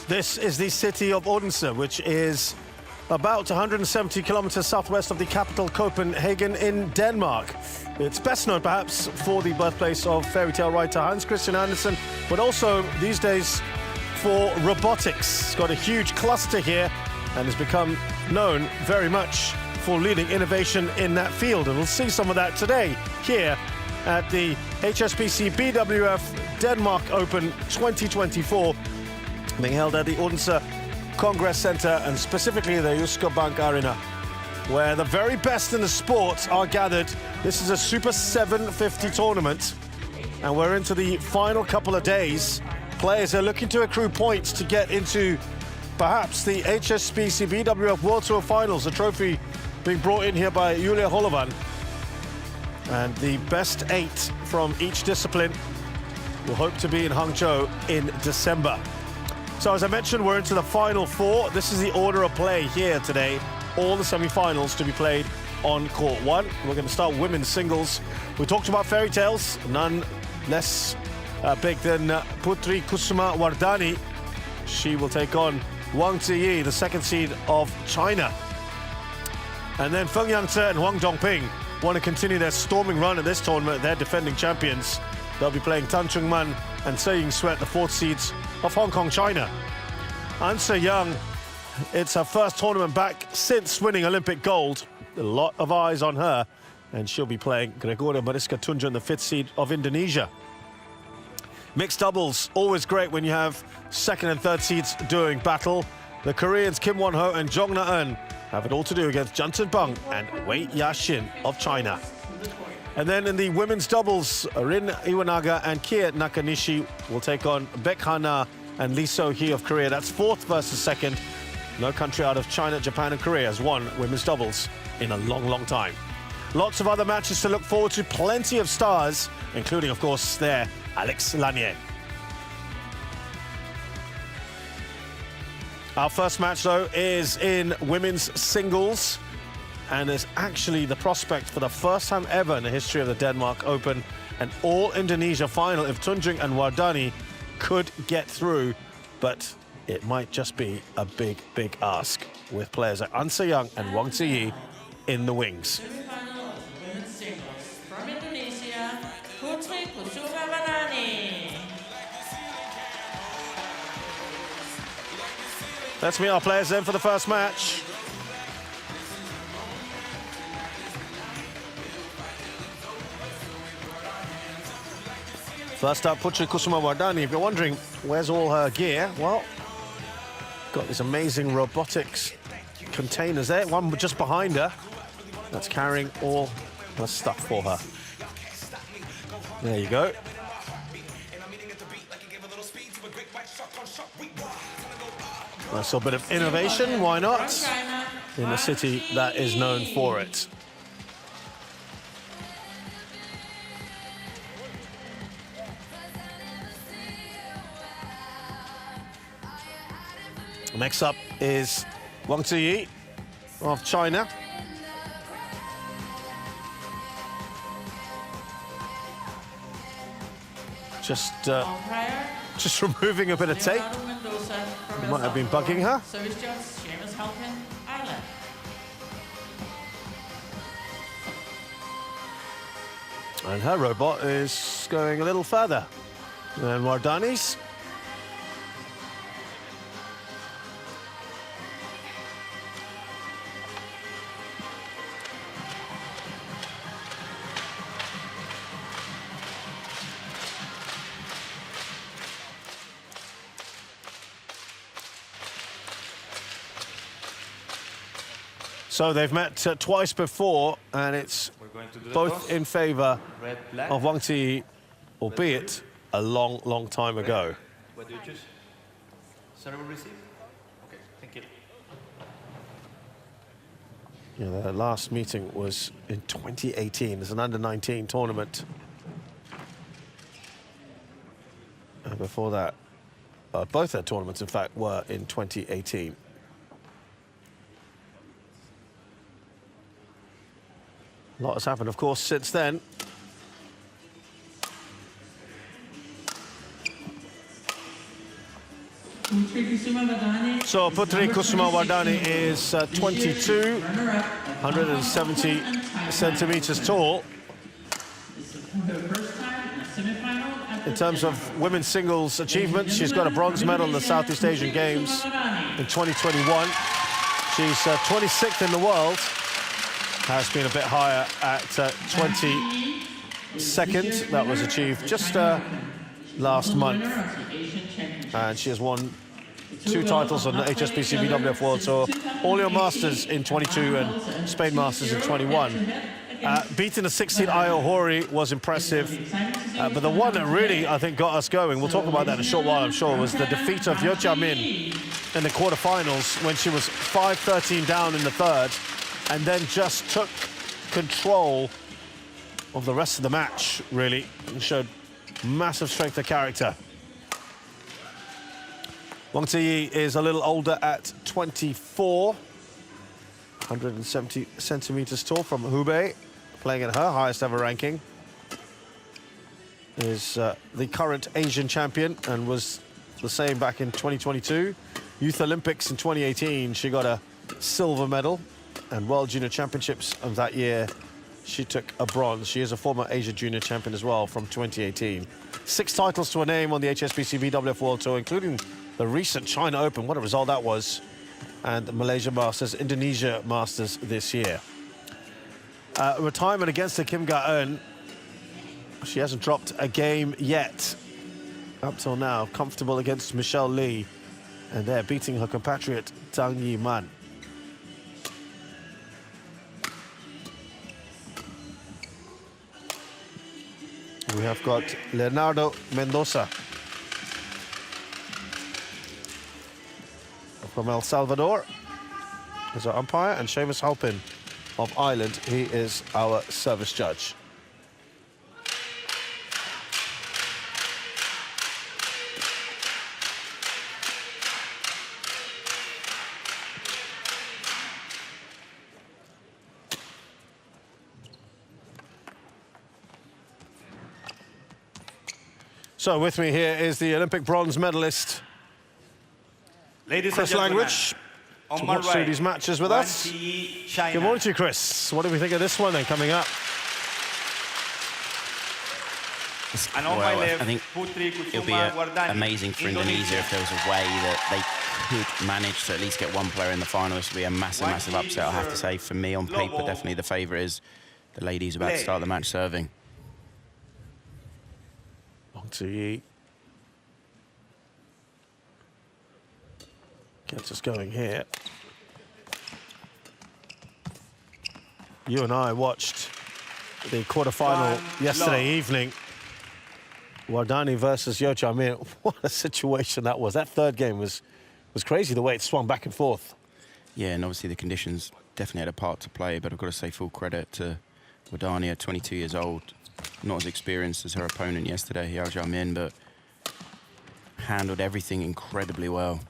This is the city of Odense, which is about 170 kilometers southwest of the capital Copenhagen in Denmark. It's best known perhaps for the birthplace of fairy tale writer Hans Christian Andersen, but also these days for robotics. It's got a huge cluster here and has become known very much for leading innovation in that field. And we'll see some of that today here at the HSBC BWF Denmark Open 2024, being held at the Odense Congress Center and specifically the Jyske Bank Arena, where the very best in the sport are gathered. This is a Super 750 tournament, and we're into the final couple of days. Players are looking to accrue points to get into perhaps the HSBC BWF World Tour Finals, a trophy being brought in here by Julia Holovan. And the best 8 from each discipline will hope to be in Hangzhou in December. So as I mentioned, we're into the final 4. This is the order of play here today. All the semi-finals to be played on court 1. We're going to start women's singles. We talked about fairy tales, none less big than Putri Kusuma Wardani. She will take on Wang Zhi, the second seed of China. And then Feng Yangtze and Huang Dongping want to continue their storming run at this tournament. They're defending champions. They'll be playing Tan Chungman and Tsai Ying-Sweat, the fourth seeds of Hong Kong, China. An Se-young, it's her first tournament back since winning Olympic gold. A lot of eyes on her, and she'll be playing Gregoria Mariska Tunjung, the fifth seed of Indonesia. Mixed doubles, always great when you have second and third seeds doing battle. The Koreans Kim Won-ho and Jong Na-eun have it all to do against Jun Bang and Wei Ya-shin of China. And then in the women's doubles, Rin Iwanaga and Kia Nakanishi will take on Baek Ha-na and Lee So-hee of Korea. That's fourth versus second. No country out of China, Japan and Korea has won women's doubles in a long, long time. Lots of other matches to look forward to, plenty of stars, including, of course, there, Alex Lanier. Our first match, though, is in women's singles. And there's actually the prospect for the first time ever in the history of the Denmark Open, an all-Indonesia final if Tunjung and Wardani could get through. But it might just be a big, big ask with players like An Se-young and Wang Zhi in the wings. Semifinal women's singles from Indonesia, Putri Kusuma Wardani. Let's meet our players then for the first match. First up, Putri Kusuma Wardani. If you're wondering where's all her gear, well, got these amazing robotics containers there. One just behind her that's carrying all her stuff for her. There you go. Nice little bit of innovation, why not? In a city that is known for it. Next up is Wang Zhi of China. Just removing a bit of tape. Might have been bugging her. And her robot is going a little further than Wardani's. So they've met twice before, and it's both in favour of Wang Zhi, albeit a long, long time ago. What do you choose? Serve or receive? Okay, thank you. Yeah, their last meeting was in 2018. It's an under-19 tournament. And before that, both their tournaments, in fact, were in 2018. A lot has happened, of course, since then. So Putri Kusuma Wardani is 22, 170 centimeters tall. In terms of women's singles achievements, she's got a bronze medal in the Southeast Asian Games in 2021. She's 26th in the world. Has been a bit higher at 22nd. That was achieved just last month. And she has won 2 titles on the HSBC BWF World Tour, All Your Masters in 22 and Spain Masters in 21. Beating the 16 Ayo Hori was impressive, but the one that really, I think, got us going, we'll talk about that in a short while, I'm sure, was the defeat of Yeo Chia-min in the quarterfinals when she was 5-13 down in the third, and then just took control of the rest of the match, really, and showed massive strength of character. Wang Zhi is a little older at 24, 170 centimeters tall, from Hubei, playing at her highest ever ranking. Is the current Asian champion and was the same back in 2022. Youth Olympics in 2018, she got a silver medal, and World Junior Championships of that year, she took a bronze. She is a former Asia Junior champion as well from 2018. 6 titles to her name on the HSBC BWF World Tour, including the recent China Open, what a result that was, and the Malaysia Masters, Indonesia Masters this year. Retirement against the Kim Ga-eun. She hasn't dropped a game yet up till now. Comfortable against Michelle Lee, and they're beating her compatriot Tang Yi-man. We have got Leonardo Mendoza from El Salvador as our umpire, and Seamus Halpin of Ireland, he is our service judge. So with me here is the Olympic bronze medalist, Ladies Chris and gentlemen, Langridge, on to my watch through right, these matches with Wang us. Zhi, China. Good morning to you, Chris. What do we think of this one then coming up? And on my Well, left, I think Putri it'll be Kusuma Wardani, amazing for Indonesia if there was a way that they could manage to at least get one player in the final. This would be a massive, massive upset, I have to say. For me, on paper, definitely the favourite is the ladies about to start the match serving. Wang Zhi gets us going here. You and I watched the quarterfinal yesterday evening. Wardani versus Yeo Chia-min. What a situation that was. That third game was crazy, the way it swung back and forth. Yeah, and obviously the conditions definitely had a part to play, but I've got to say full credit to Wardani, at 22 years old, not as experienced as her opponent yesterday, Yeo Chia-min, but handled everything incredibly well.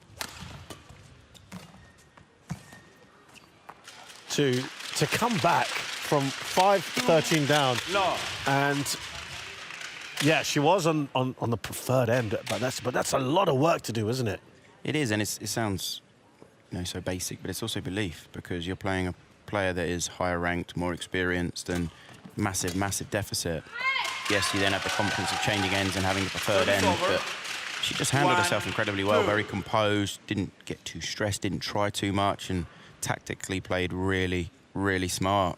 To come back from 5-13 down, and yeah, she was on the preferred end, but that's a lot of work to do, isn't it? It is, and it sounds, you know, so basic, but it's also belief, because you're playing a player that is higher ranked, more experienced, and massive, massive deficit. Yes, you then have the confidence of changing ends and having the preferred end, but she just handled herself incredibly well, very composed, didn't get too stressed, didn't try too much, and tactically played really, really smart.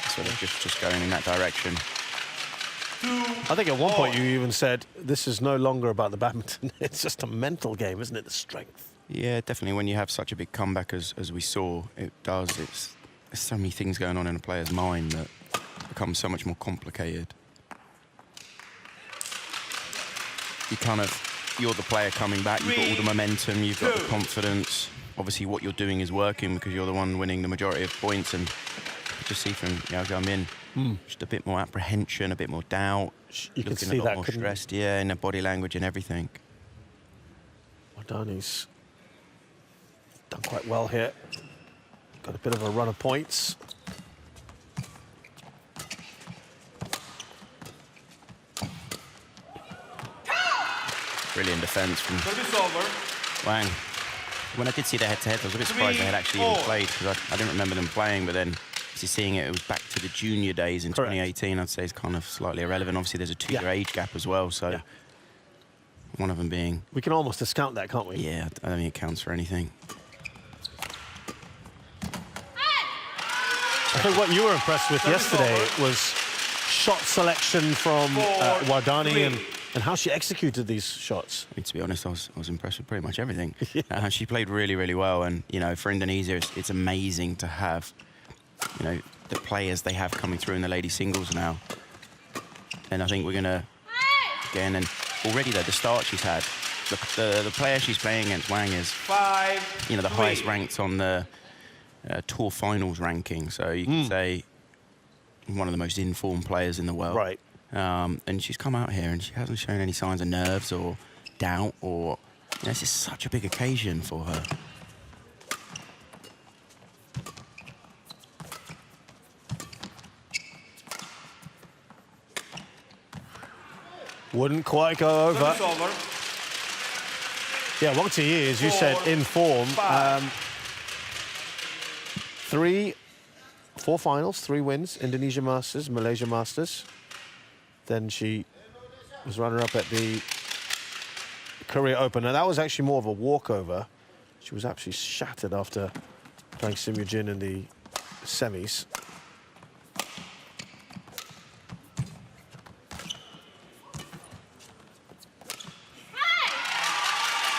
Sort of just going in that direction. I think at one point you even said, this is no longer about the badminton, it's just a mental game, isn't it, the strength? Yeah, definitely. When you have such a big comeback as we saw, it does. There's so many things going on in a player's mind that becomes so much more complicated. You're the player coming back, you've got all the momentum, you've got the confidence. Obviously what you're doing is working because you're the one winning the majority of points, and you just see from Yeo Chia-min just a bit more apprehension, a bit more doubt. You can looking see a lot that, more couldn't you? stressed, yeah, in her body language and everything. Wardani's done quite well here. Got a bit of a run of points. Brilliant defence from Service over. Wang. When I did see the head-to-head, I was a bit surprised they had actually even played, because I didn't remember them playing, but then obviously seeing it was back to the junior days in 2018, I'd say is kind of slightly irrelevant. Obviously, there's a 2-year age gap as well, so one of them being... We can almost discount that, can't we? Yeah, I don't think it counts for anything. I think what you were impressed with yesterday was shot selection from Wardani and how she executed these shots. I mean, to be honest, I was impressed with pretty much everything. She played really, really well, and you know, for Indonesia, it's amazing to have, you know, the players they have coming through in the ladies singles now. And I think we're gonna again, and already though the start she's had, the player she's playing against, Wang, is you know, the highest ranked on the tour finals ranking. So you can say one of the most informed players in the world. Right. And she's come out here and she hasn't shown any signs of nerves or doubt, or, you know, this is such a big occasion for her. Wouldn't quite go over. Over. Yeah, Wang Zhi, as you said, in form. 4 finals, 3 wins, Indonesia Masters, Malaysia Masters. Then she was runner-up at the Korea Open. And that was actually more of a walkover. She was absolutely shattered after playing Sim Yoo-jin in the semis.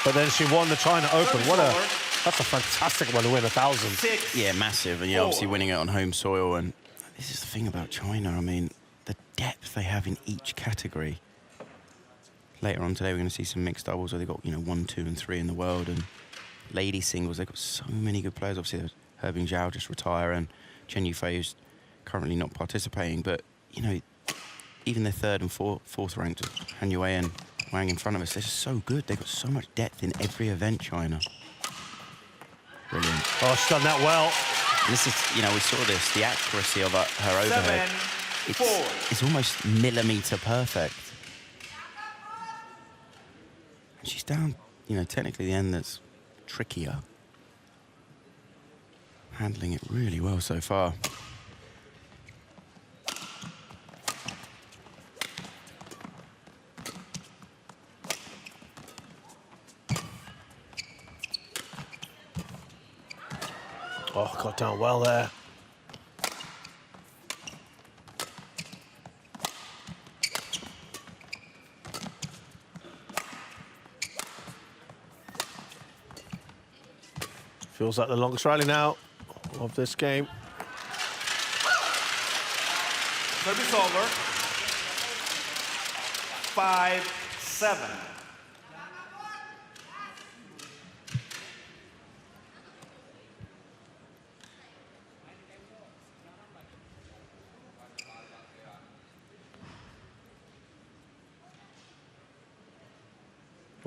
But then she won the China Open. That's a fantastic one to win 1,000. Yeah, massive. And yeah, obviously winning it on home soil. And this is the thing about China. I mean, the depth they have in each category. Later on today, we're going to see some mixed doubles where they've got, you know, 1, 2, and 3 in the world. And lady singles, they've got so many good players. Obviously, Herbing Zhao just retire, and Chen Yufei is currently not participating. But, you know, even the 3rd and 4th ranked, Han Yue and Wang in front of us, they're just so good. They've got so much depth in every event, China. Brilliant. Oh, she's done that well. And this is, you know, we saw this, the accuracy of her overhead. It's almost millimetre perfect. And she's down, you know, technically the end that's trickier. Handling it really well so far. Oh, got down well there. Feels like the longest rally now of this game. Service over. 5-7.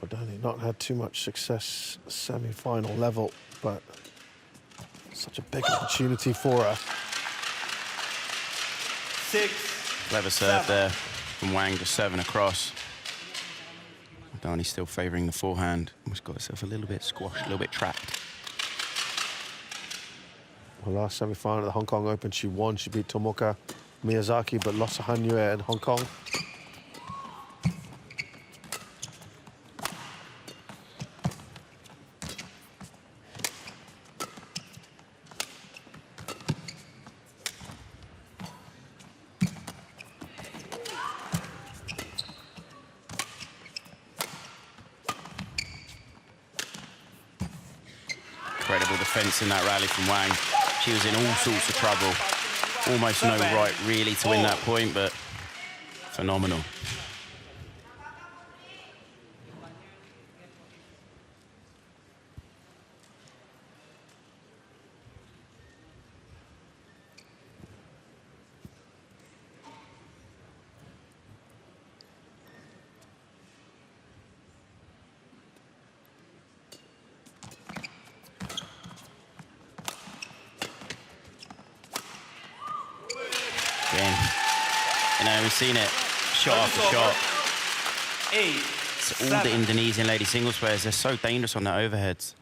Wardani not had too much success semi-final level, but such a big opportunity for her. 6. Clever serve there from Wang, just serving across. Wardani still favouring the forehand. Almost got herself a little bit squashed, a little bit trapped. Her last semi-final at the Hong Kong Open, she won. She beat Tomoka Miyazaki, but lost to Han Yue in Hong Kong. Incredible defence in that rally from Wang. She was in all sorts of trouble. Almost no right, really, to win that point, but phenomenal. Again, you know, we've seen it shot after shot. 8, It's all the Indonesian lady singles players, they're so dangerous on their overheads.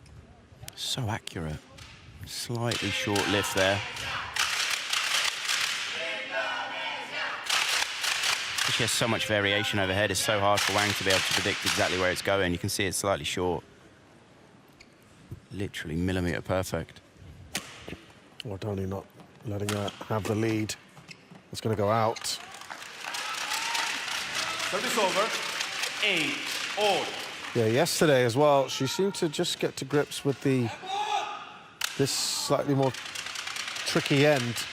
So accurate. Slightly short lift there. She has so much variation overhead, it's so hard for Wang to be able to predict exactly where it's going. You can see it's slightly short. Literally millimetre perfect. Wardani not letting her have the lead. It's going to go out. Service over. 8-all. Yeah, yesterday as well, she seemed to just get to grips with this slightly more tricky end.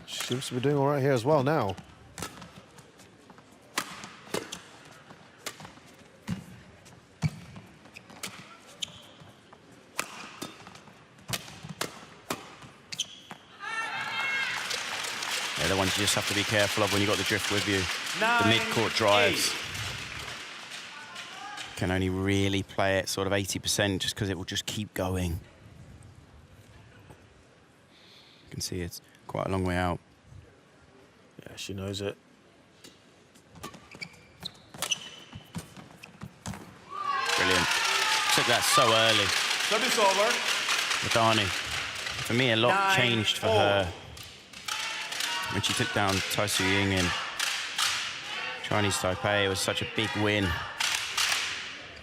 She seems to be doing all right here as well now. They're the ones you just have to be careful of when you've got the drift with you. The mid-court drives. Can only really play it sort of 80% just because it will just keep going. You can see it's quite a long way out. Yeah, she knows it. Brilliant. Took that so early. Service over. Wardani. For me, a lot changed for her when she took down Tai Tzu Ying in Chinese Taipei. It was such a big win.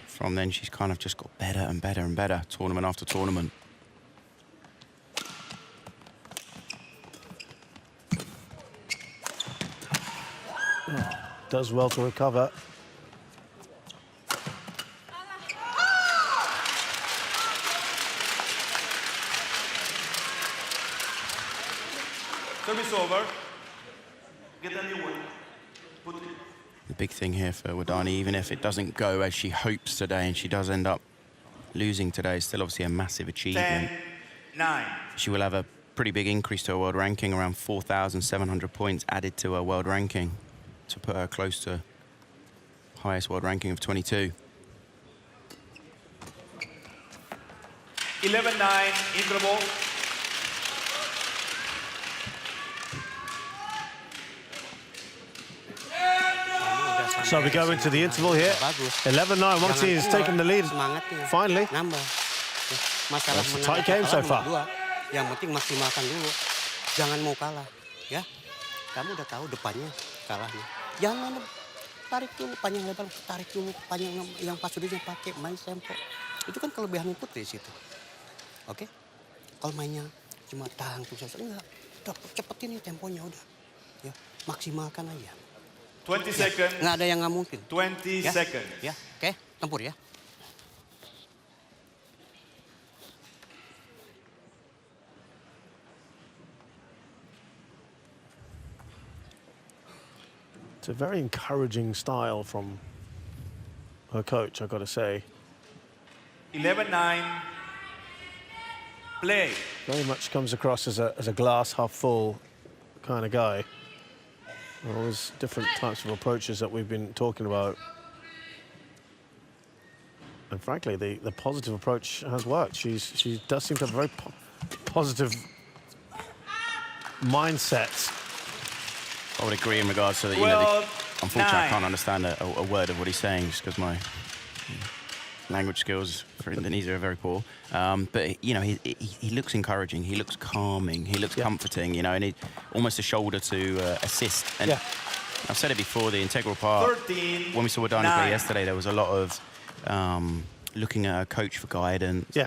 From then, she's kind of just got better and better and better, tournament after tournament. Does well to recover. Service over. Get a new one. Putri. The big thing here for Wardani, even if it doesn't go as she hopes today and she does end up losing today, is still obviously a massive achievement. 10-9. She will have a pretty big increase to her world ranking, around 4,700 points added to her world ranking to put her close to highest world ranking of 22. 11-9, interval. So we go into the interval here. 11-9, Wang Zhi is taking the lead. Finally. That's a tight game so far. Yang penting maksimalkan dulu. Jangan mau kalah, ya. Kamu udah tahu depannya kalahnya. Jangan tarik dulu panjang lebar, tarik dulu panjang yang pas Sudirman pakai main tempo. Itu kan kelebihan Putri di situ. Oke? Kalau mainnya cuma tahan terus enggak, cepetin nih temponya udah. Ya, maksimalkan aja. 20 seconds. Nggak ada yang nggak mungkin. 20 ya? seconds. Ya, oke, tempur ya. It's a very encouraging style from her coach, I've got to say. 11-9. Play. Very much comes across as a glass half full kind of guy. Always different types of approaches that we've been talking about. And frankly, the positive approach has worked. She does seem to have a very positive mindset. I would agree in regards to that. You know, unfortunately, I can't understand a word of what he's saying just because my language skills for Indonesia are very poor. But you know, he looks encouraging. He looks calming. He looks comforting. You know, and he almost a shoulder to assist. And I've said it before. The integral part. 13, when we saw Wardani play yesterday, there was a lot of looking at her coach for guidance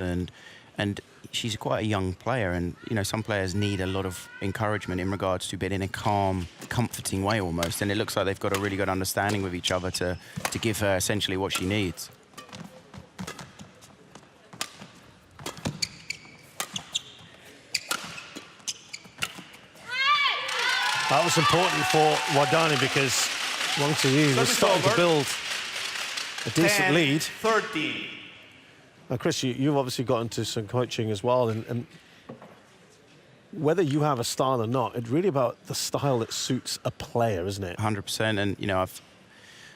and she's quite a young player, and you know some players need a lot of encouragement in regards to being in a calm, comforting way almost. And it looks like they've got a really good understanding with each other to give her essentially what she needs. That was important for Wardani because Wang Zhi was starting to build a decent lead. 13. Now, Chris, you've obviously got into some coaching as well, and whether you have a style or not, it's really about the style that suits a player, isn't it? 100%. And you know, I've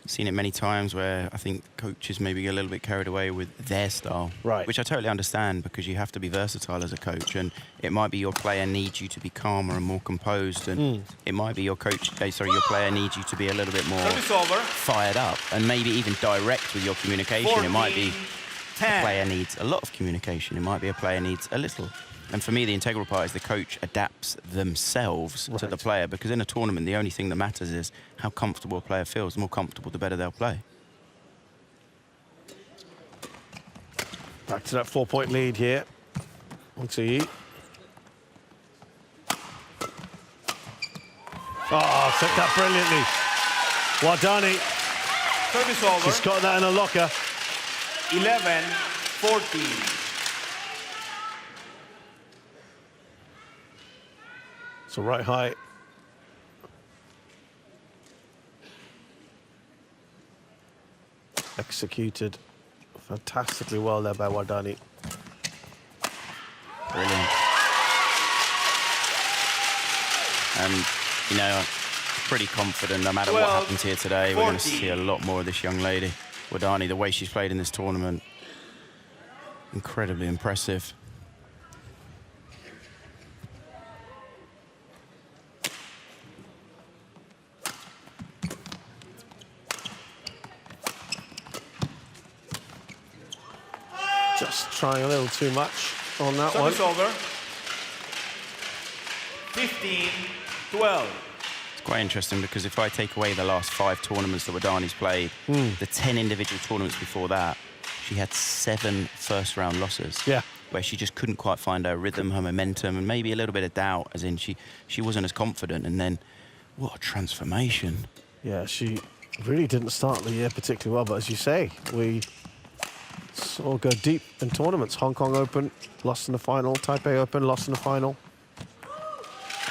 seen it many times where I think coaches maybe get a little bit carried away with their style. Right. Which I totally understand, because you have to be versatile as a coach, and it might be your player needs you to be calmer and more composed, and it might be your your player needs you to be a little bit more Service over. fired up and maybe even direct with your communication. 14, it might be 10. a player needs a lot of communication. It might be a player needs a little. And for me, the integral part is the coach adapts themselves to the player, because in a tournament, the only thing that matters is how comfortable a player feels. The more comfortable, the better they'll play. Back to that 4-point lead here. Wang Zhi. Oh, took that brilliantly. Wardani, Service over. she's got that in her locker. 11-14. So right high. Executed fantastically well there by Wardani. Brilliant. And, you know, I'm pretty confident no matter what happens here today, we're going to see a lot more of this young lady. Wardani, the way she's played in this tournament, incredibly impressive. Just trying a little too much on that one. Service over. 15-12. It's quite interesting, because if I take away the last 5 tournaments that Wardani's played, the 10 individual tournaments before that, she had 7 first-round losses. Yeah. Where she just couldn't quite find her rhythm, her momentum, and maybe a little bit of doubt, as in she wasn't as confident. And then, what a transformation. Yeah, she really didn't start the year particularly well, but as you say, we saw her go deep in tournaments. Hong Kong Open, lost in the final. Taipei Open, lost in the final.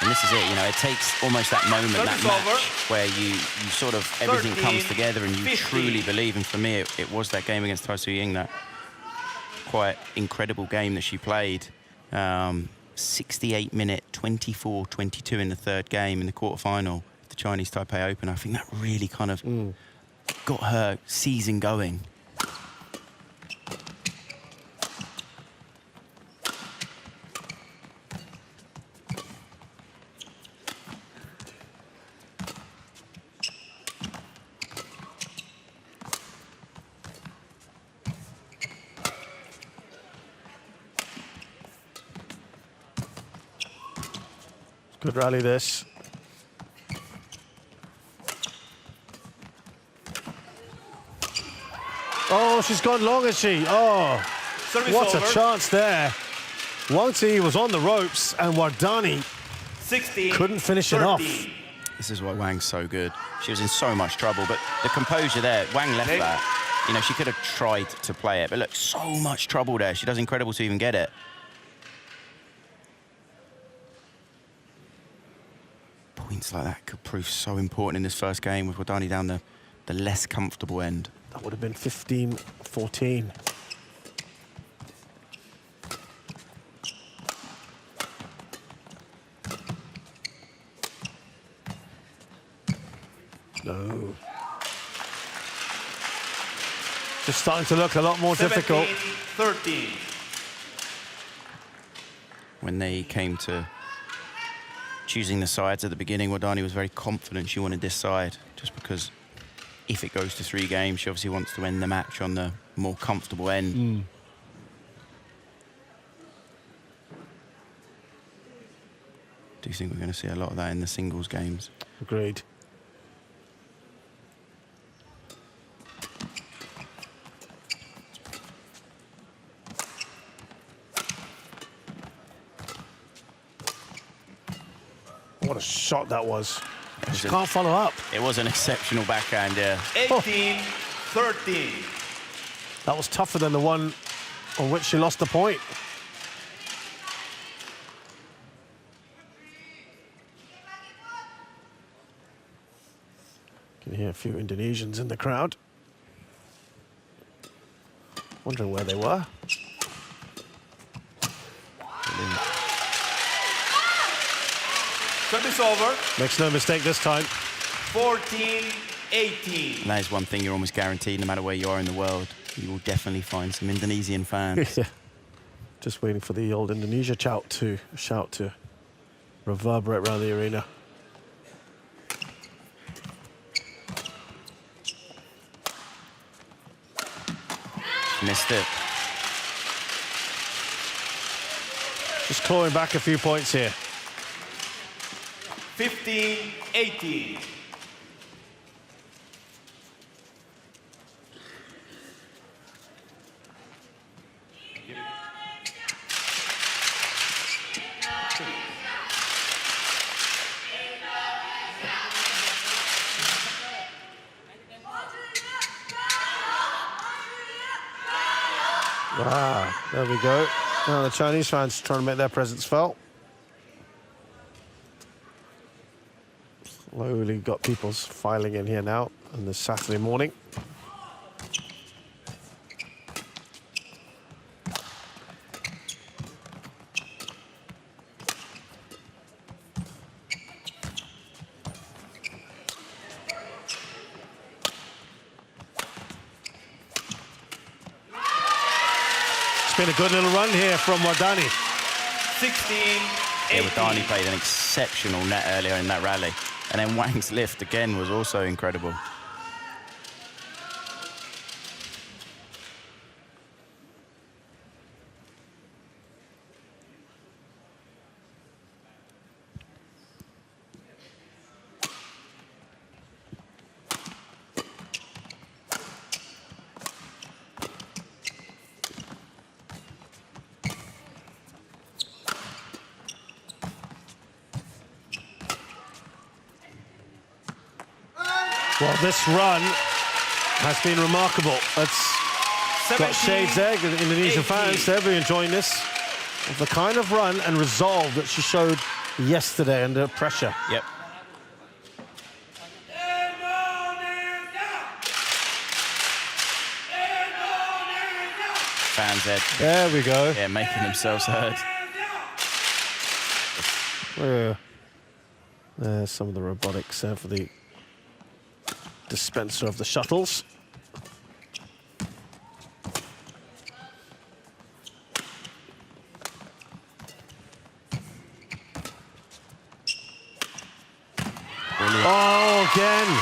And this is it, you know, it takes almost that moment, that Service match, over. where you sort of, everything 13, comes together and you 15. truly believe. And for me, it was that game against Tai Su-Ying, that quite incredible game that she played. 68-minute, 24-22 in the third game in the quarterfinal of the Chinese Taipei Open. I think that really kind of got her season going. Good rally, this. Oh, she's gone long, has she? Oh, Service what over. a chance there. Wang Zhi was on the ropes, and Wardani 16, couldn't finish it off. 13. This is why Wang's so good. She was in so much trouble, but the composure there, Wang left Nick. that. You know, she could have tried to play it, but look, so much trouble there. She does incredible to even get it. Points like that could prove so important in this first game with Wardani down the less comfortable end. That would have been 15-14. No. Just starting to look a lot more difficult. 17-13. When they came to choosing the sides at the beginning, Wardani was very confident she wanted this side, just because if it goes to 3 games, she obviously wants to end the match on the more comfortable end. Do you think we're going to see a lot of that in the singles games? Agreed. What a shot that was. She can't follow up. It was an exceptional backhand, yeah. 18-13. That was tougher than the one on which she lost the point. Can hear a few Indonesians in the crowd. Wondering where they were. Brilliant. Service over. Makes no mistake this time. 14-15. 18. And that is one thing you're almost guaranteed, no matter where you are in the world. You will definitely find some Indonesian fans. Yeah. Just waiting for the old Indonesia shout to reverberate around the arena. Missed it. Just clawing back a few points here. 15-18. Ah, there we go. Now the Chinese fans trying to make their presence felt. Slowly got people's filing in here now on this Saturday morning. It's been a good little run here from Wardani. 16-18. Yeah, Wardani played an exceptional net earlier in that rally. And then Wang's lift again was also incredible. Well, this run has been remarkable. It's got shades there, the Indonesian fans, they'll be enjoying this. Of the kind of run and resolve that she showed yesterday under pressure. Yep. Fans there. There we go. Yeah, making themselves heard. Yeah. There's some of the robotics there for the dispenser of the shuttles. Brilliant. Oh, again.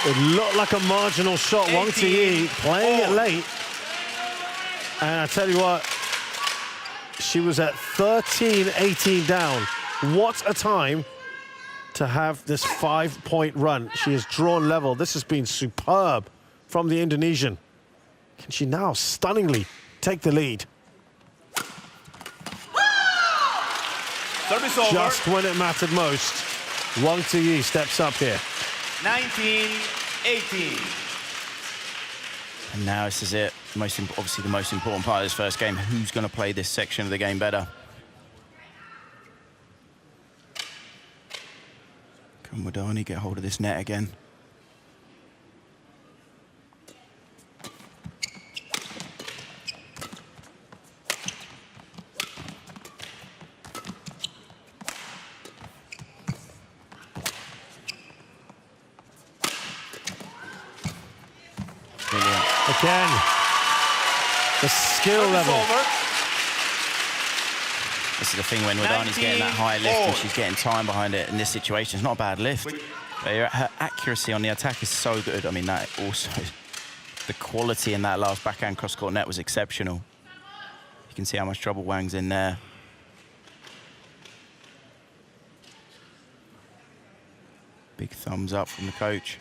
It looked like a marginal shot. Wang Zhi playing it late. And I tell you what, she was at 13-18 down. What a time to have this 5-point run. She has drawn level. This has been superb from the Indonesian. Can she now stunningly take the lead? Service over. Just when it mattered most, Wang Zhi steps up here. 19-18. And now this is it. Obviously the most important part of this first game. Who's going to play this section of the game better? Can Wardani get hold of this net again? Brilliant. Again, the skill level. This is the thing when Wardani's getting that high lift and she's getting time behind it in this situation. It's not a bad lift. But her accuracy on the attack is so good. I mean, that also, the quality in that last backhand cross-court net was exceptional. You can see how much trouble Wang's in there. Big thumbs up from the coach.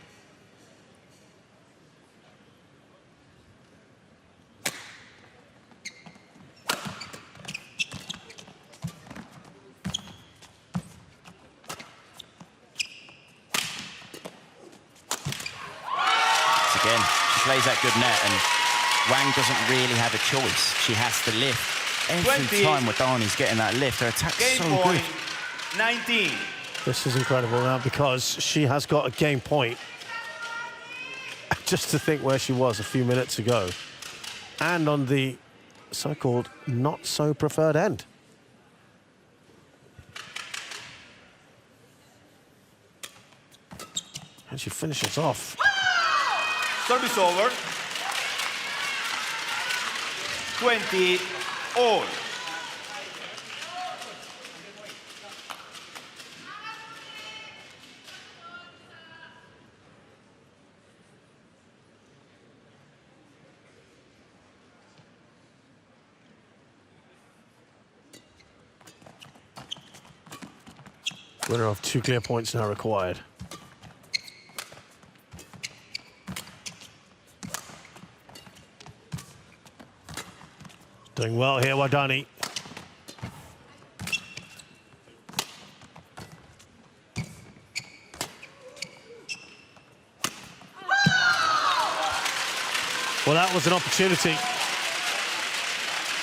Again, she plays that good net, and Wang doesn't really have a choice. She has to lift. Every time Wardani's getting that lift, her attack's Game so point, good. 19. This is incredible now because she has got a game point. Just to think where she was a few minutes ago. And on the so-called not-so-preferred end. Can she finish it off? Service over. 20 all. Winner of 2 clear points now required. Doing well here, Wardani. Well, that was an opportunity.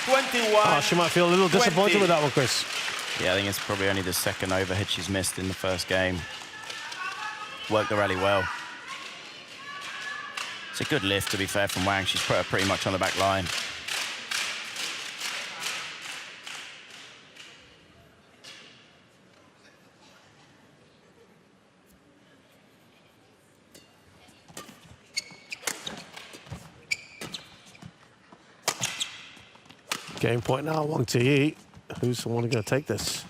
21. Oh, she might feel a little disappointed 20. with that one, Chris. Yeah, I think it's probably only the second overhead she's missed in the first game. Worked the rally well. It's a good lift, to be fair, from Wang. She's put her pretty much on the back line. Game point now, Wang Zhi. Who's the one going to take this?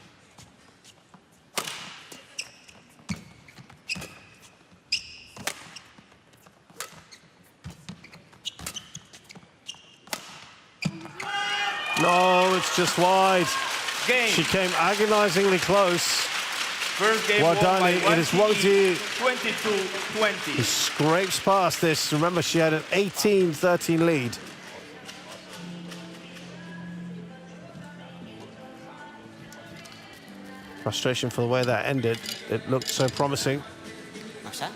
No, it's just wide. Game. She came agonizingly close. First game won by Wardani, it is Wang Zhi 22-20. who scrapes past this. Remember, she had an 18-13 lead. Frustration for the way that ended. It looked so promising. Masa?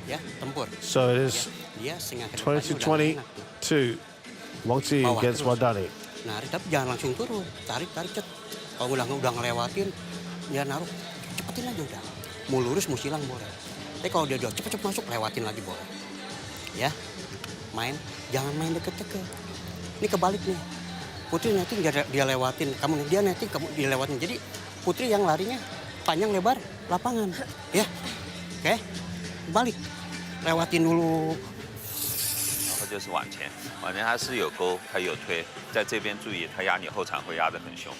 Ya, tempur. So it is Dia setengah ke depannya udah enak tuh. 22-22. Wang Zhi Bawah against terus. Wardani. Narik, tapi jangan langsung turun. Tarik, cet. Kalau udah ngelewatin, dia naruh, cepetin aja udah. Mau lurus, mau silang boleh. Tapi kalau dia udah cepet-cepet masuk, lewatin lagi boleh. Ya, main, jangan main deket-deket. Ini kebalik nih. Putri netting dia lewatin, dia netting, kamu dilewatin. Jadi Putri yang larinya panjang lebar lapangan. Ya, oke, balik, lewatin dulu. 然后就是往前，往前它是有勾，它有推，在这边注意，它压你后场会压得很凶，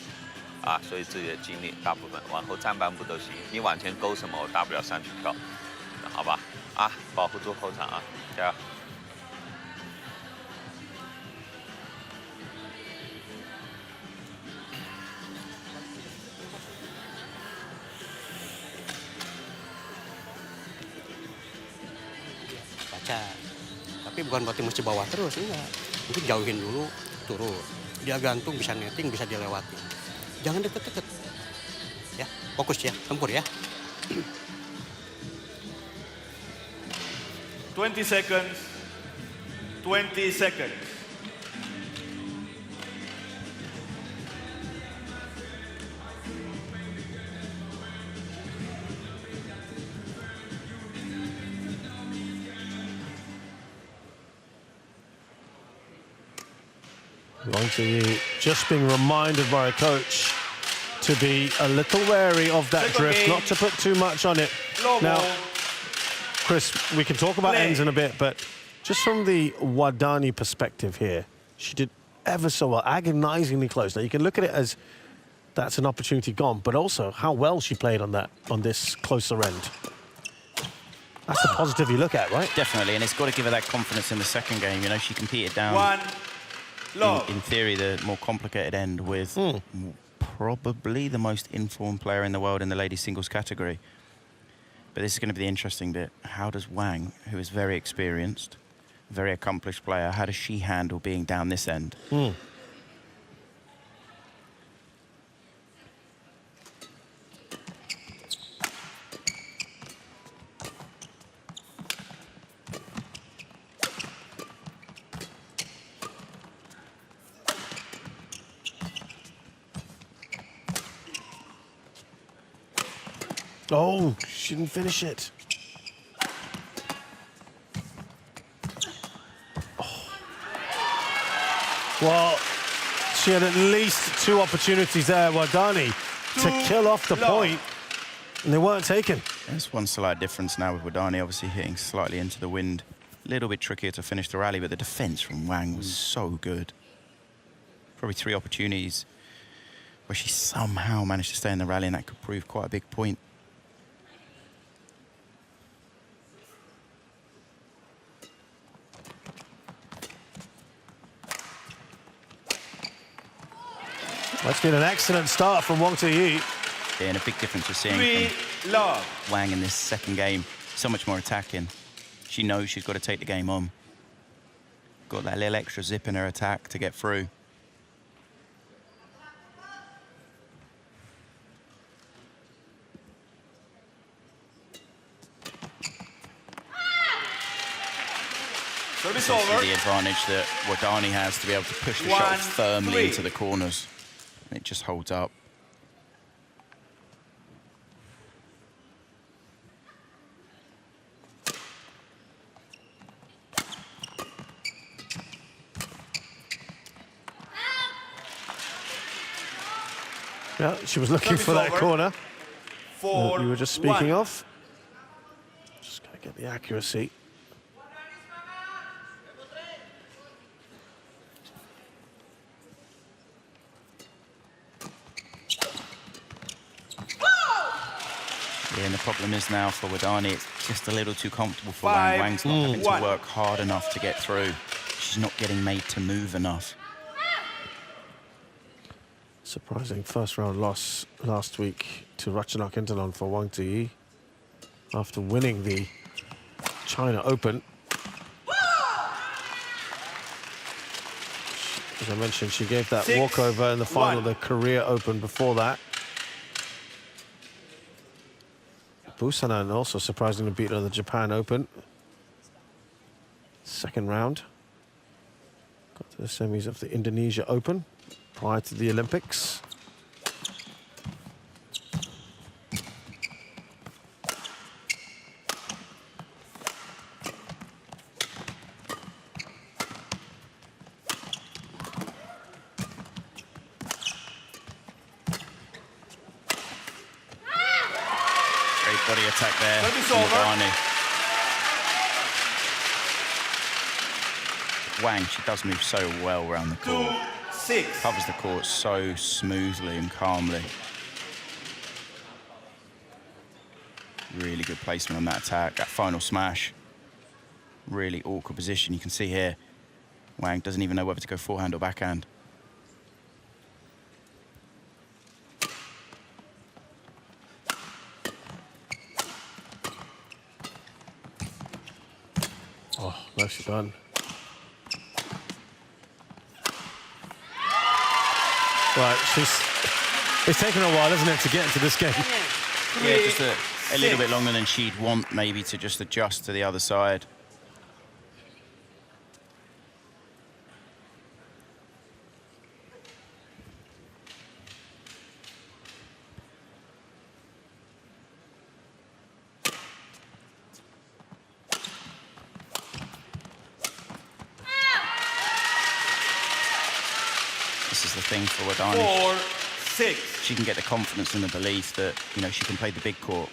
啊，所以自己的精力大部分往后站半步都行，你往前勾什么，我大不了上去跳，好吧？啊，保护住后场啊，加油！ Baca. Tapi bukan berarti mesti bawah terus, enggak. Mungkin jauhin dulu, turun. Dia gantung, bisa netting, bisa dilewatin. Jangan deket-deket. Ya, fokus ya, tempur ya. 20 seconds. 20 seconds. Wang Zhi just being reminded by a coach to be a little wary of that Second drift, game. not to put too much on it. Low Now, ball. Chris, we can talk about Play. ends in a bit, but just from the Wardani perspective here, she did ever so well, agonizingly close. Now, you can look at it as that's an opportunity gone, but also how well she played on this closer end. That's the positive you look at, right? Definitely, and it's got to give her that confidence in the second game. You know, she competed down, One. Low. in theory, the more complicated end with probably the most informed player in the world in the ladies singles category. But this is going to be the interesting bit. How does Wang, who is very experienced, very accomplished player, how does she handle being down this end? Oh, she didn't finish it. Oh. Well, she had at least 2 opportunities there, Wardani, to kill off the low. point, and they weren't taken. There's one slight difference now with Wardani obviously hitting slightly into the wind. A little bit trickier to finish the rally, but the defense from Wang was so good. Probably 3 opportunities where she somehow managed to stay in the rally, and that could prove quite a big point. That's been an excellent start from Wang Zhi. Yeah, and a big difference we're seeing from Wang in this second game. So much more attacking. She knows she's got to take the game on. Got that little extra zip in her attack to get through. Service So over. the advantage that Wardani has to be able to push the shot firmly into the corners. And it just holds up. Yeah, she was looking for that corner that you were just speaking of. Just gotta get the accuracy. Yeah, and the problem is now for Wardani, it's just a little too comfortable for Wang. Wang's not having to work hard enough to get through. She's not getting made to move enough. Surprising first round loss last week to Ratchanok Intanon for Wang Zhi after winning the China Open. As I mentioned, she gave that walkover in the final of the Korea Open before that. Busanan also surprisingly beat her at the Japan Open. Second round. Got to the semis of the Indonesia Open prior to the Olympics. Great body attack there Service from over. Wardani. Wang, she does move so well around the court. 2-6. Covers the court so smoothly and calmly. Really good placement on that attack. That final smash. Really awkward position. You can see here, Wang doesn't even know whether to go forehand or backhand. Oh, nicely done. Right, it's taken a while, isn't it, to get into this game? Yeah, just a little bit longer than she'd want, maybe, to just adjust to the other side. This is the thing for Wardani. 4-6. She can get the confidence and the belief that, you know, she can play the big court.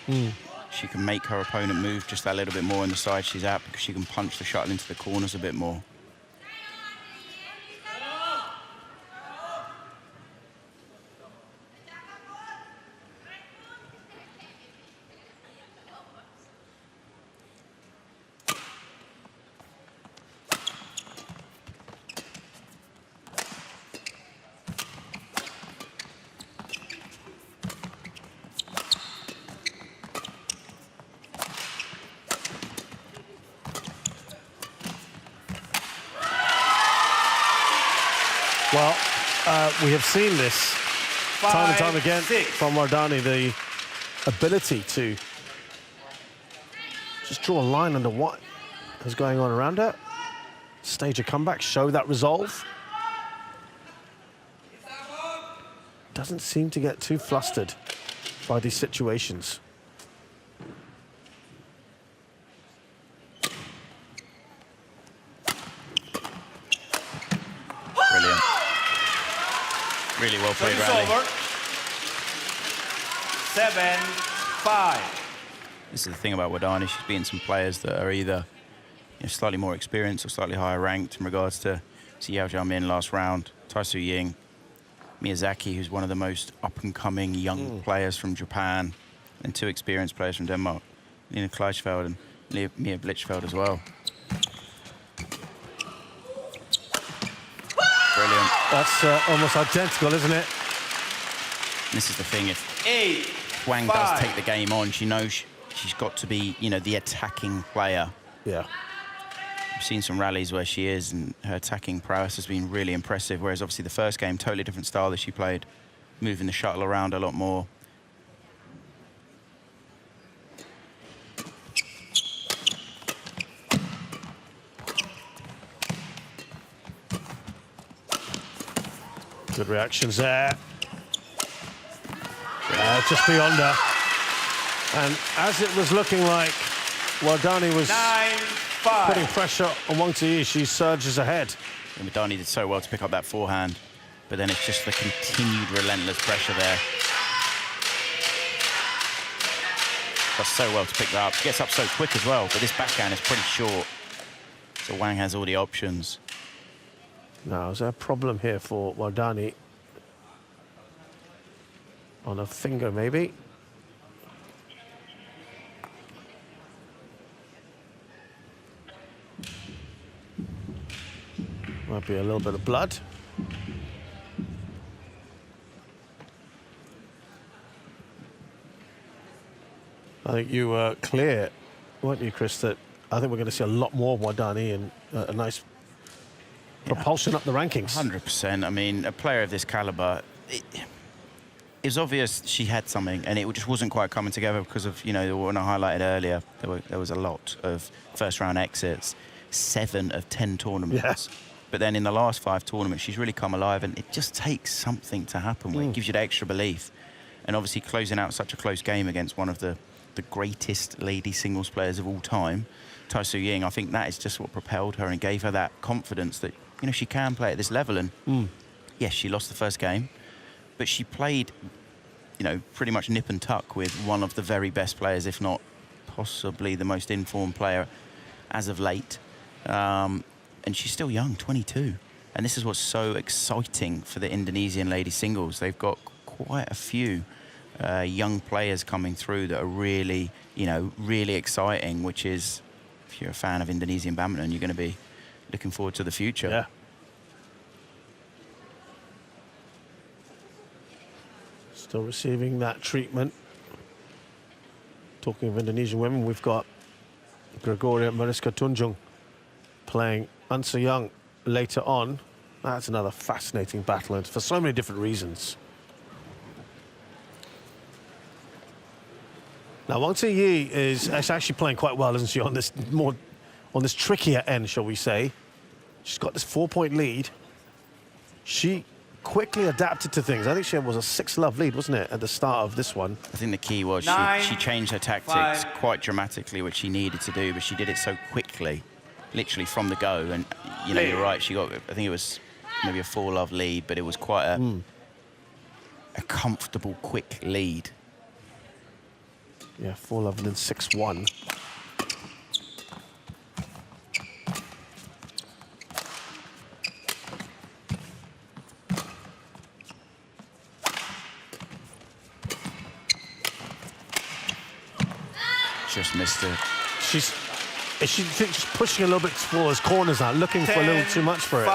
She can make her opponent move just that little bit more on the side she's at, because she can punch the shuttle into the corners a bit more. Well, we have seen this time and time again 5-6. from Wardani, the ability to just draw a line under what is going on around her, stage a comeback, show that resolve. Doesn't seem to get too flustered by these situations. Brilliant. Really well played Service rally. over. 7-5. This is the thing about Wardani. She's beaten some players that are either slightly more experienced or slightly higher ranked in regards to Yao Jiamin last round, Tai Su Ying, Miyazaki, who's one of the most up-and-coming young players from Japan, and 2 experienced players from Denmark, Lina Kleischfeld and Mia Blichfeld as well. Brilliant. That's almost identical, isn't it? And this is the thing, if Wang does take the game on, she knows she's got to be, the attacking player. Yeah. I've seen some rallies where she is, and her attacking prowess has been really impressive, whereas obviously the first game, totally different style that she played, moving the shuttle around a lot more. Good reactions there. Just beyond her. And as it was looking like Wardani was putting pressure on Wang Zhi, she surges ahead. And Wardani did so well to pick up that forehand, but then it's just the continued relentless pressure there. Does so well to pick that up. She gets up so quick as well, but this backhand is pretty short. So Wang has all the options. Now, is there a problem here for Wardani? On a finger, maybe? Might be a little bit of blood. I think you were clear, weren't you, Chris, that I think we're going to see a lot more of Wardani and a nice propulsion up the rankings. 100%. I mean, a player of this caliber, it was obvious she had something, and it just wasn't quite coming together because of, when I highlighted earlier, there was a lot of first-round exits, 7 of 10 tournaments. Yeah. But then in the last 5 tournaments, she's really come alive, and it just takes something to happen where it gives you the extra belief. And obviously closing out such a close game against one of the greatest lady singles players of all time, Tai Su Ying, I think that is just what propelled her and gave her that confidence that, she can play at this level. And yes, she lost the first game, but she played, pretty much nip and tuck with one of the very best players, if not possibly the most informed player as of late. And she's still young, 22. And this is what's so exciting for the Indonesian lady singles. They've got quite a few young players coming through that are really, really exciting, which is, if you're a fan of Indonesian badminton, you're going to be looking forward to the future. Yeah. Still receiving that treatment. Talking of Indonesian women, we've got Gregoria Mariska Tunjung playing An Se Young later on. That's another fascinating battle, and for so many different reasons. Now, Wang Zhi is actually playing quite well, isn't she, on this trickier end, shall we say. She's got this 4-point lead. She quickly adapted to things. I think she was a 6-love lead, wasn't it, at the start of this one? I think the key was she changed her tactics quite dramatically, which she needed to do, but she did it so quickly, literally from the go. And, you're right, she got, I think it was maybe a 4-love lead, but it was quite a comfortable, quick lead. Yeah, 4-love and then 6-1. Just missed it. Is she just pushing a little bit towards corners now, looking for a little too much for it?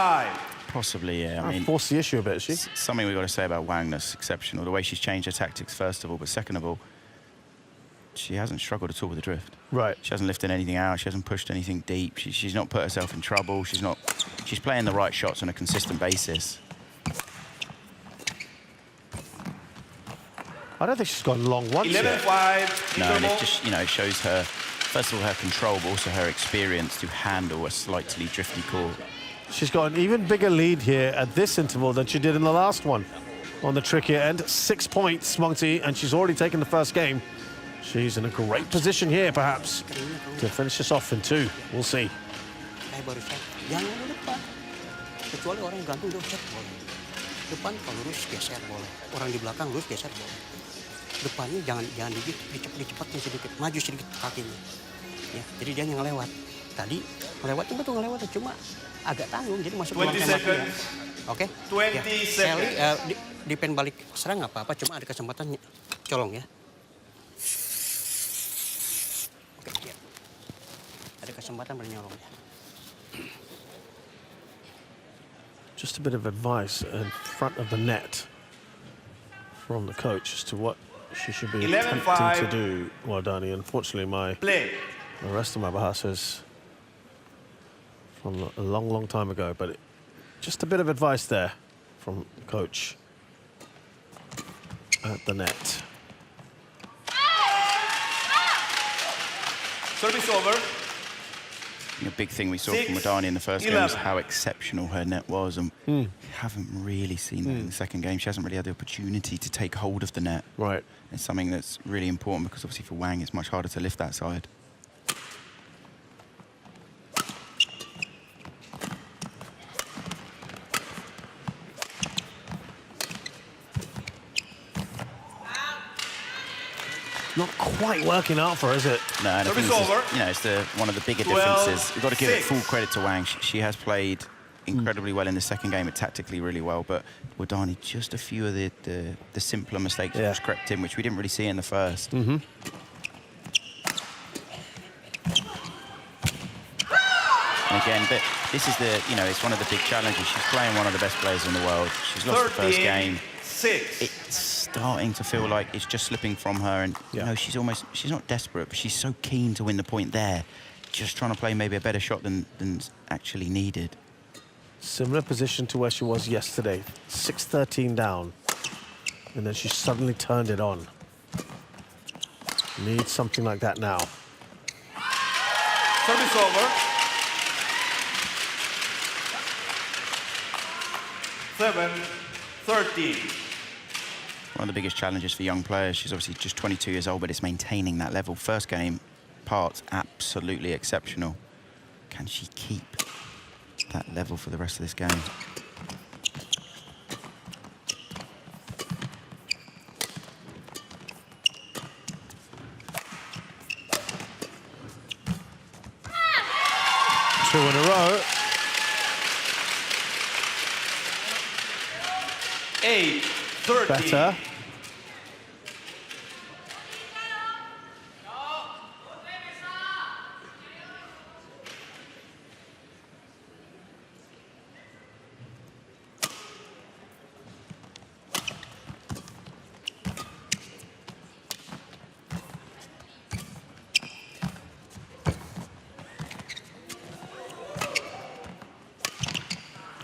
Possibly, yeah. I mean, force the issue a bit, is she? Something we've got to say about Wang that's exceptional. The way she's changed her tactics, first of all, but second of all, she hasn't struggled at all with the drift. Right. She hasn't lifted anything out. She hasn't pushed anything deep. She's not put herself in trouble. She's playing the right shots on a consistent basis. I don't think she's gone long once yet. 11-5. No, and it just, shows her, first of all, her control, but also her experience to handle a slightly drifty court. She's got an even bigger lead here at this interval than she did in the last one. On the trickier end, 6 points, Wang Zhi, and she's already taken the first game. She's in a great position here, perhaps, to finish this off in 2. We'll see. Jangan di depan. Kecuali orang gantung dia set boleh. Depan kalau lurus geser boleh. Orang di belakang lurus geser boleh. depannya jangan dikit, dicepetin sedikit, maju sedikit kakinya. Ya, jadi dia yang ngelewat. Tadi ngelewat betul ngelewat, cuma agak tanggung, jadi masuk ruang tembaknya. Oke? 20 ya. seconds. Sally, dipen balik serang nggak apa-apa, cuma ada kesempatan colong ya. Oke, ya. Ada kesempatan bernyolong ya. Just a bit of advice in front of the net from the coach as to what she should be 11-5. attempting to do, Wardani. Unfortunately, Play. the rest of my bahasas from a long, long time ago, but just a bit of advice there from the coach at the net. Service over. The big thing we saw 6, from Wardani in the first game was 11. how exceptional her net was, and we haven't really seen that in the second game. She hasn't really had the opportunity to take hold of the net. Right. It's something that's really important because obviously for Wang it's much harder to lift that side. Not quite working out for her, is it? No, and I think Service this is, over. you know, it's one of the bigger 12, differences. We've got to give it 6. full credit to Wang. She has played incredibly well in the second game, and tactically really well. But Wardani, just a few of the simpler mistakes Yeah. just crept in, which we didn't really see in the first. Mm-hmm. And again, but this is it's one of the big challenges. She's playing one of the best players in the world. She's lost the first game. 6. It's starting to feel like it's just slipping from her, and you know, she's not desperate, but she's so keen to win the point there, just trying to play maybe a better shot than's actually needed. Similar position to where she was yesterday. 6-13 down. And then she suddenly turned it on. Needs something like that now. Service over. 7-13. One of the biggest challenges for young players. She's obviously just 22 years old, but it's maintaining that level. First game, parts absolutely exceptional. Can she keep that level for the rest of this game? Two in a row. 8-13. Better.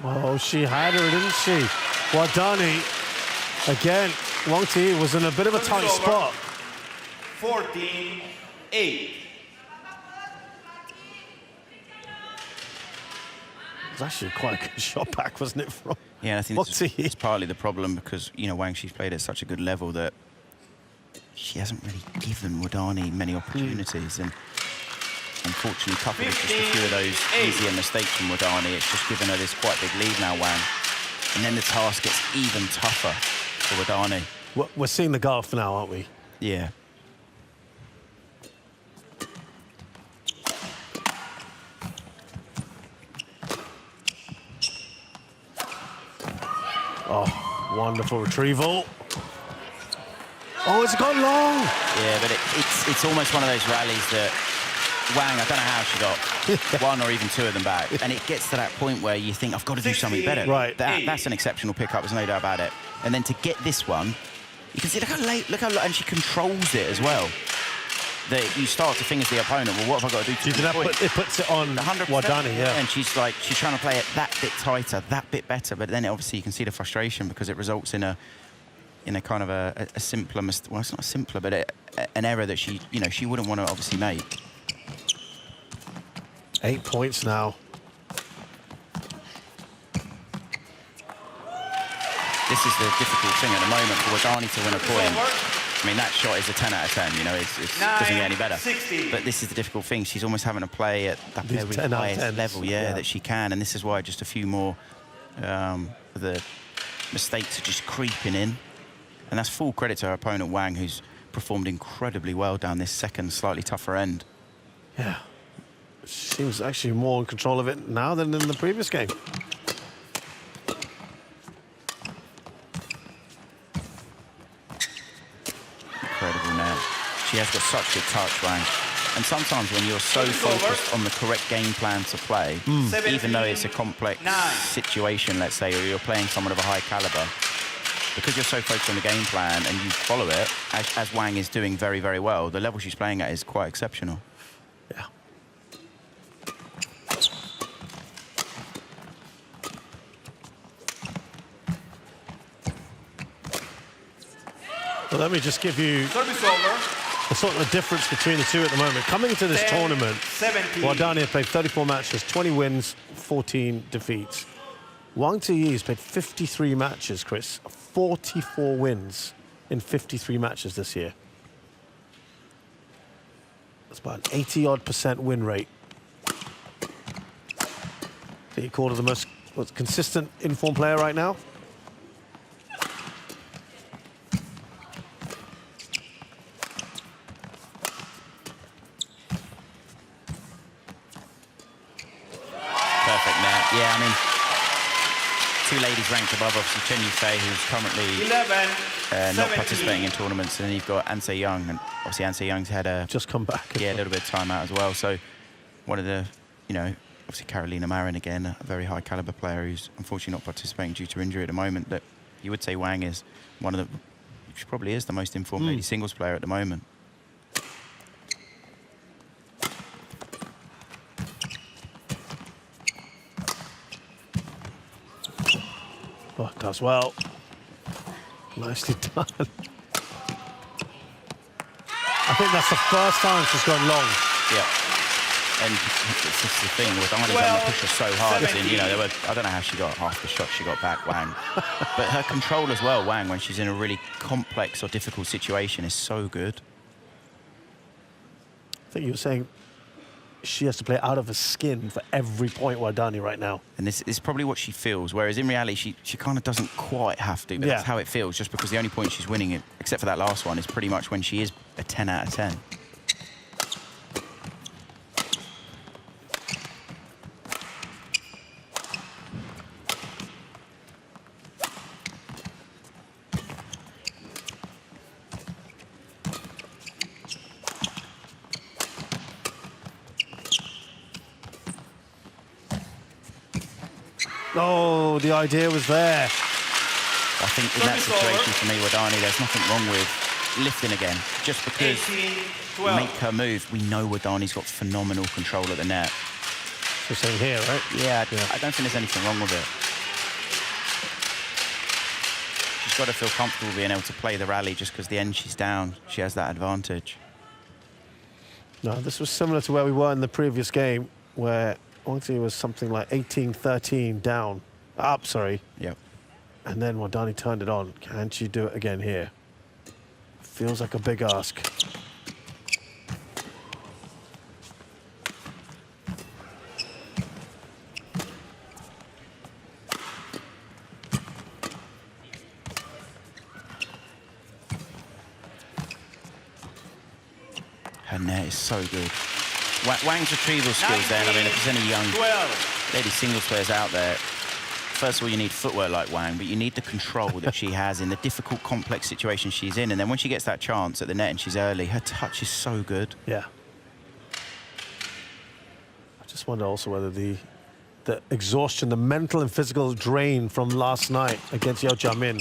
Oh, she had her, didn't she? Wardani, again, Wang Zhi was in a bit of a tight Service over. spot. 14-8. It was actually quite a good shot back, wasn't it, from Yeah, I think Wang this is, Zhi? it's partly the problem because, you know, Wang, she's played at such a good level that she hasn't really given Wardani many opportunities. And unfortunately, coupled with just a few of those 15-8. easier mistakes from Wardani, it's just given her this quite big lead now, Wang. And then the task gets even tougher for Wardani. We're seeing the gulf now, aren't we? Yeah. Oh, wonderful retrieval. Oh, it's gone long. Yeah, but it's almost one of those rallies that Wang, I don't know how she got one or even two of them back. And it gets to that point where you think, I've got to do something better. Right. That's an exceptional pickup, there's no doubt about it. And then to get this one, you can see, look how late, and she controls it as well. That you start to think as the opponent, well, what have I got to do to win the point? It puts it on 100%. Wardani, yeah. And she's trying to play it that bit tighter, that bit better. But then obviously you can see the frustration because it results in a kind of a simpler, well, it's not simpler, but an error that she wouldn't want to obviously make. 8 points now. This is the difficult thing at the moment for Wardani to win a point. I mean, that shot is a 10 out of 10, you know, it doesn't get any better. 16. But this is the difficult thing. She's almost having to play at that These very 10 out of highest 10s, level, yeah. that she can. And this is why just a few more of the mistakes are just creeping in. And that's full credit to her opponent, Wang, who's performed incredibly well down this second, slightly tougher end. Yeah. Seems actually more in control of it now than in the previous game. Incredible net. She has got such good touch, Wang. And sometimes when you're so focused on the correct game plan to play, even though it's a complex situation, let's say, or you're playing someone of a high caliber, because you're so focused on the game plan and you follow it, as Wang is doing very, very well, the level she's playing at is quite exceptional. Yeah. Well, let me just give you Service over. the sort of difference between the two at the moment. Coming into this 10, tournament, 17. Wardani had played 34 matches, 20 wins, 14 defeats. Wang Zhi has played 53 matches, Chris. 44 wins in 53 matches this year. That's about an 80-odd% win rate. That you call her the most consistent in-form player right now? Perfect net. Yeah, I mean, two ladies ranked above, obviously, Chen Yufei, who's currently 11, not participating in tournaments, and then you've got An Se Young, and obviously An Se Young's had a Just come back. a little bit of time out as well. So one of the, you know, obviously Carolina Marin again, a very high caliber player who's unfortunately not participating due to injury at the moment. That you would say Wang is one of the, she probably is the most informed lady singles player at the moment. Oh, does well. Nicely done. I think that's the first time she's gone long. Yeah. And it's just the thing, Wardani's on the pusher so hard. And, you know, there were, I don't know how she got half the shot she got back, Wang. But her control as well, Wang, when she's in a really complex or difficult situation, is so good. I think you were saying she has to play out of her skin for every point, Wardani, right now. And this is probably what she feels, whereas in reality, she kind of doesn't quite have to, but Yeah. that's how it feels, just because the only point she's winning, it, except for that last one, is pretty much when she is a 10 out of 10. Oh, the idea was there. I think in that situation, for me, Wardani, there's nothing wrong with lifting again. Just because 18, 12. make her move, we know Wardani's got phenomenal control at the net. You're saying here, right? Yeah, I don't think there's anything wrong with it. She's got to feel comfortable being able to play the rally just because the end she's down, she has that advantage. No, this was similar to where we were in the previous game, where Wang Zhi was something like 18-13 down. Up, sorry. Yep. And then Wardani turned it on. Can she do it again here? Feels like a big ask. Her net is so good. Wang's retrieval skills then, I mean, if there's any young 12. lady singles players out there, first of all, you need footwork like Wang, but you need the control that she has in the difficult, complex situation she's in. And then when she gets that chance at the net and she's early, her touch is so good. Yeah. I just wonder also whether the exhaustion, the mental and physical drain from last night against Yao Jiamin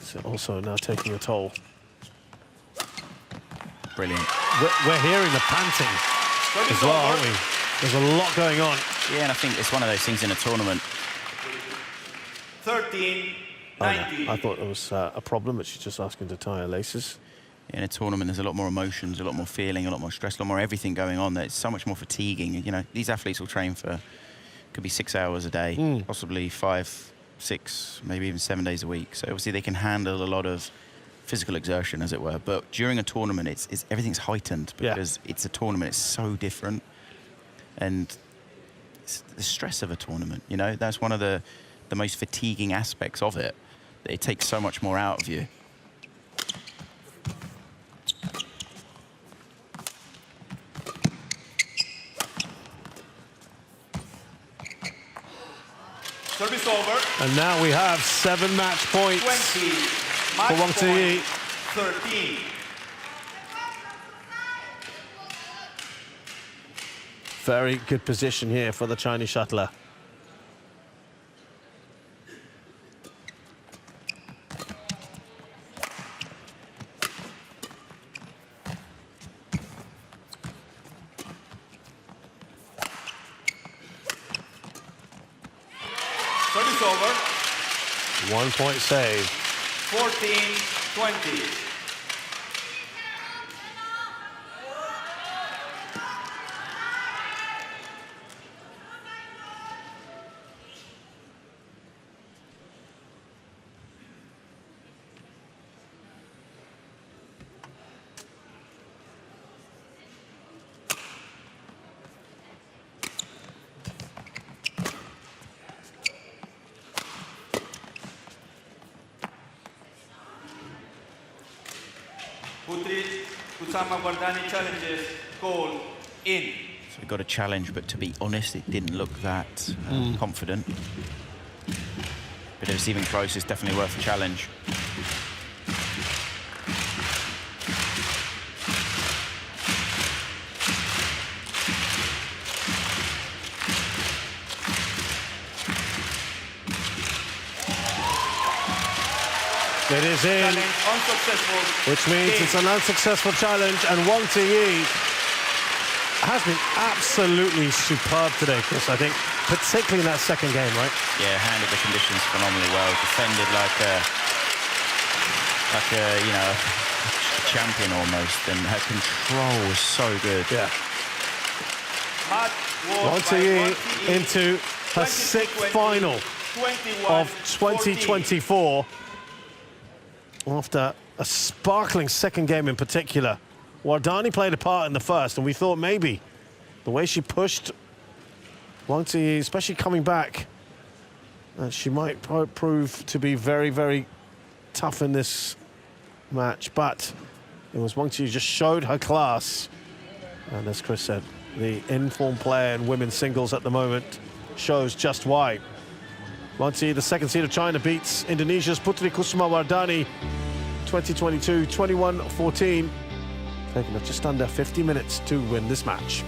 is also now taking a toll. Brilliant. We're hearing the panting as well, aren't we? There's a lot going on. Yeah, and I think it's one of those things in a tournament. 13, Oh, no. 19. I thought there was a problem, but she's just asking to tie her laces. In a tournament, there's a lot more emotions, a lot more feeling, a lot more stress, a lot more everything going on. That it's so much more fatiguing. You know, these athletes will train for, could be 6 hours a day, possibly 5, 6, maybe even 7 days a week. So obviously they can handle a lot of physical exertion, as it were. But during a tournament, it's everything's heightened because it's a tournament. It's so different, and it's the stress of a tournament. You know, that's one of the most fatiguing aspects of it. it takes so much more out of you. Service over. And now we have 7 match points 20. for Wang Zhi. 13. Very good position here for the Chinese shuttler. Service over. 1 point save. 14-20. Putri Kusuma Wardani challenges, goal in. So we got a challenge, but to be honest, it didn't look that confident. But if it's even close, it's definitely worth a challenge. It is in, Challenge unsuccessful. which means it's an unsuccessful challenge, and Wang Zhi has been absolutely superb today, Chris, I think, particularly in that second game, right? Yeah, handled the conditions phenomenally well. Defended like a you know, a champion almost, and her control was so good. Yeah. Match Wang won by Zhi Wang Zhi into her 6th 22-20, final 21-14. of 2024 after a sparkling second game in particular. Wardani played a part in the first, and we thought maybe the way she pushed Wang Zhi, especially coming back, she might prove to be very, very tough in this match. But it was Wang Zhi who just showed her class. And as Chris said, the in-form player in women's singles at the moment shows just why. Wang Zhi, the second seed of China, beats Indonesia's Putri Kusuma Wardani 2022, 21-14. Taking her just under 50 minutes to win this match.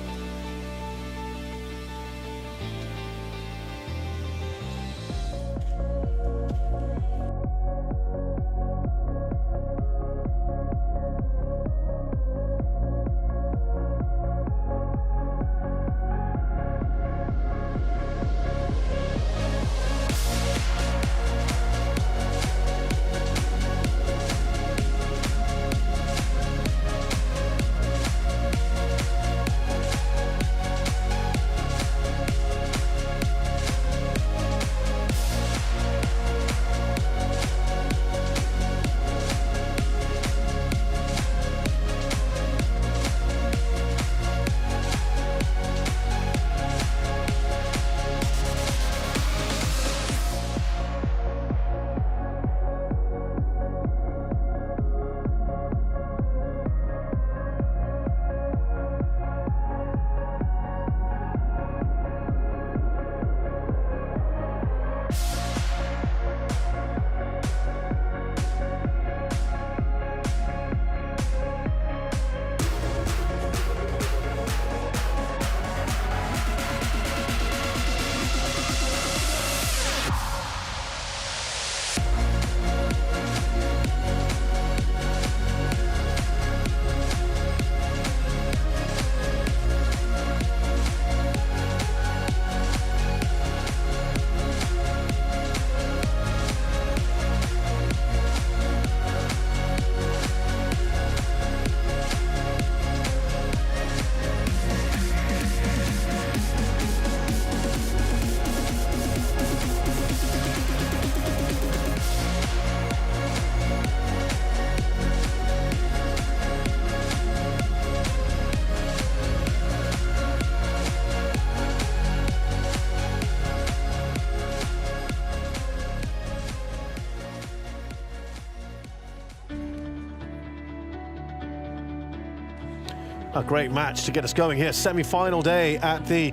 A great match to get us going here. Semi-final day at the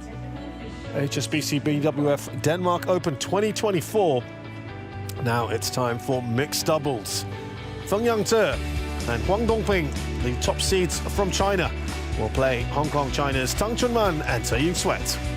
HSBC BWF Denmark Open 2024. Now it's time for mixed doubles. Feng Yangzhe and Huang Dongping, the top seeds from China, will play Hong Kong China's Tang Chunman and Tse Yu Sweat.